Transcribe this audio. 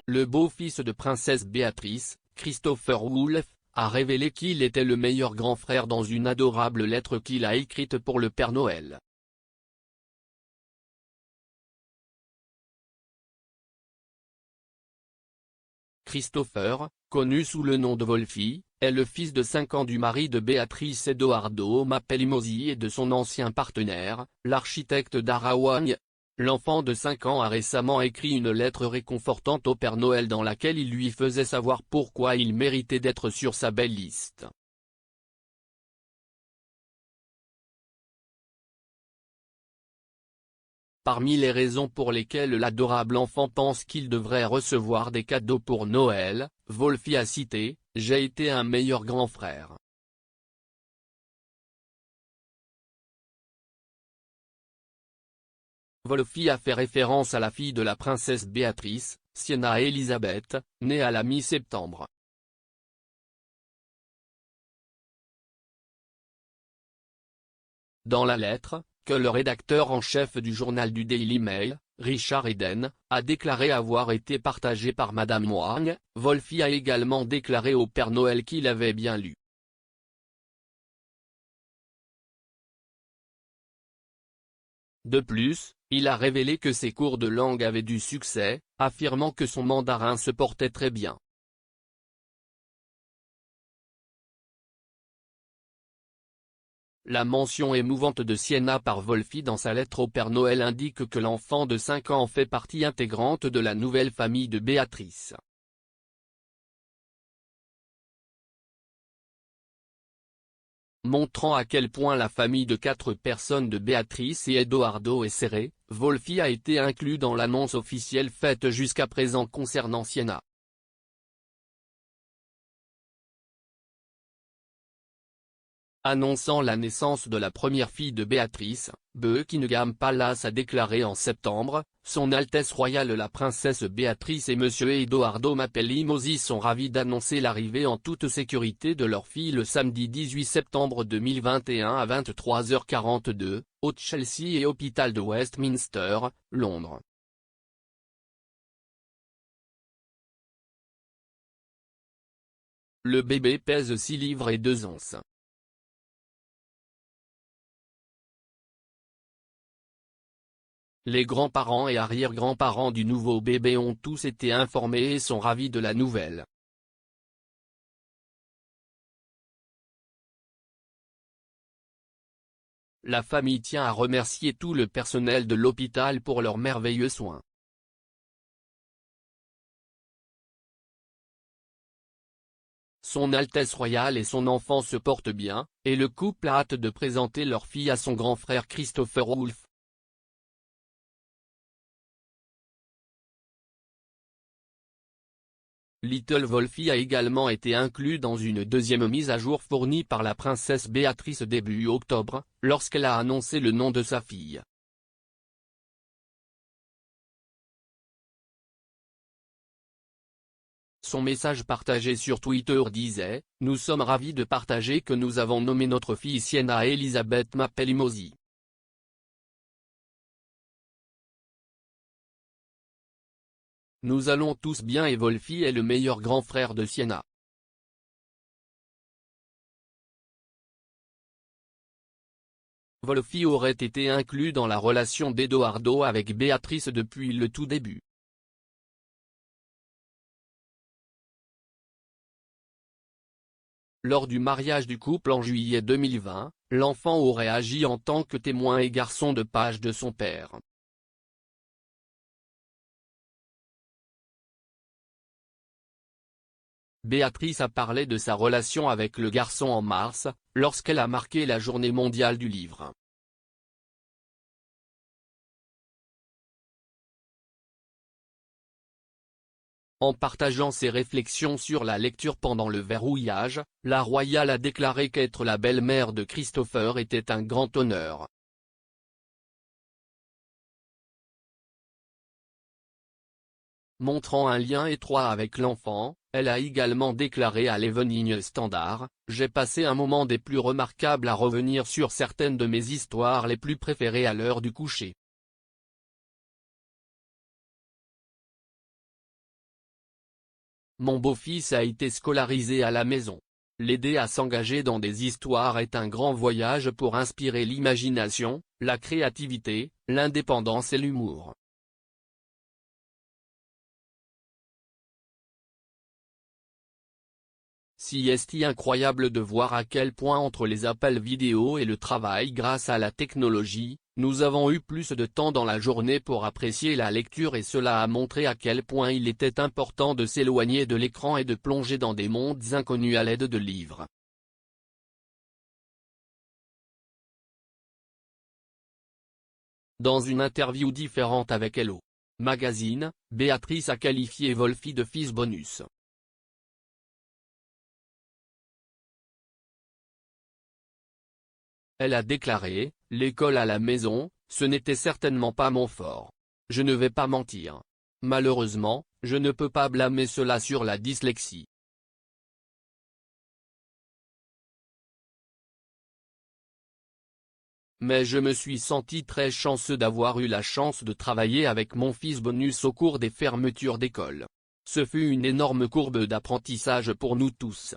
le beau-fils de princesse Béatrice, Christopher Wolff, a révélé qu'il était le meilleur grand frère dans une adorable lettre qu'il a écrite pour le Père Noël. Christopher, connu sous le nom de Wolfie, est le fils de 5 ans du mari de Béatrice Edoardo Mapellimosi et de son ancien partenaire, l'architecte Dara Wang. L'enfant de 5 ans a récemment écrit une lettre réconfortante au Père Noël dans laquelle il lui faisait savoir pourquoi il méritait d'être sur sa belle liste. Parmi les raisons pour lesquelles l'adorable enfant pense qu'il devrait recevoir des cadeaux pour Noël, Wolfie a cité « J'ai été un meilleur grand frère. Wolfie a fait référence à la fille de la princesse Béatrice, Sienna Elizabeth, née à la mi-septembre. Dans la lettre, que le rédacteur en chef du journal du Daily Mail, Richard Eden, a déclaré avoir été partagé par Madame Wang, Wolfie a également déclaré au Père Noël qu'il avait bien lu. De plus, il a révélé que ses cours de langue avaient du succès, affirmant que son mandarin se portait très bien. La mention émouvante de Sienna par Wolfie dans sa lettre au Père Noël indique que l'enfant de 5 ans fait partie intégrante de la nouvelle famille de Béatrice. Montrant à quel point la famille de 4 personnes de Béatrice et Edoardo est serrée, Wolfie a été inclus dans l'annonce officielle faite jusqu'à présent concernant Sienna. Annonçant la naissance de la première fille de Béatrice, Buckingham Palace a déclaré en septembre, Son Altesse Royale la Princesse Béatrice et Monsieur Edoardo Mapellimosi sont ravis d'annoncer l'arrivée en toute sécurité de leur fille le samedi 18 septembre 2021 à 23h42, au Chelsea et Hôpital de Westminster, Londres. Le bébé pèse 6 livres et 2 onces. Les grands-parents et arrière-grands-parents du nouveau bébé ont tous été informés et sont ravis de la nouvelle. La famille tient à remercier tout le personnel de l'hôpital pour leurs merveilleux soins. Son Altesse Royale et son enfant se portent bien, et le couple a hâte de présenter leur fille à son grand frère Christopher Wolff. Little Wolfie a également été inclus dans une deuxième mise à jour fournie par la princesse Béatrice début octobre, lorsqu'elle a annoncé le nom de sa fille. Son message partagé sur Twitter disait « Nous sommes ravis de partager que nous avons nommé notre fille Sienna Elizabeth Mapellimosi. Nous allons tous bien et Wolfie est le meilleur grand frère de Sienna. » Wolfie aurait été inclus dans la relation d'Edoardo avec Béatrice depuis le tout début. Lors du mariage du couple en juillet 2020, l'enfant aurait agi en tant que témoin et garçon de page de son père. Béatrice a parlé de sa relation avec le garçon en mars, lorsqu'elle a marqué la Journée mondiale du livre. En partageant ses réflexions sur la lecture pendant le verrouillage, la royale a déclaré qu'être la belle-mère de Christopher était un grand honneur. Montrant un lien étroit avec l'enfant, elle a également déclaré à l'Evening Standard « J'ai passé un moment des plus remarquables à revenir sur certaines de mes histoires les plus préférées à l'heure du coucher. Mon beau-fils a été scolarisé à la maison. L'aider à s'engager dans des histoires est un grand voyage pour inspirer l'imagination, la créativité, l'indépendance et l'humour. Si est incroyable de voir à quel point entre les appels vidéo et le travail grâce à la technologie, nous avons eu plus de temps dans la journée pour apprécier la lecture et cela a montré à quel point il était important de s'éloigner de l'écran et de plonger dans des mondes inconnus à l'aide de livres. Dans une interview différente avec Hello Magazine, Béatrice a qualifié Wolfie de fils bonus. Elle a déclaré, « L'école à la maison, ce n'était certainement pas mon fort. Je ne vais pas mentir. Malheureusement, je ne peux pas blâmer cela sur la dyslexie. Mais je me suis senti très chanceux d'avoir eu la chance de travailler avec mon fils bonus au cours des fermetures d'école. Ce fut une énorme courbe d'apprentissage pour nous tous.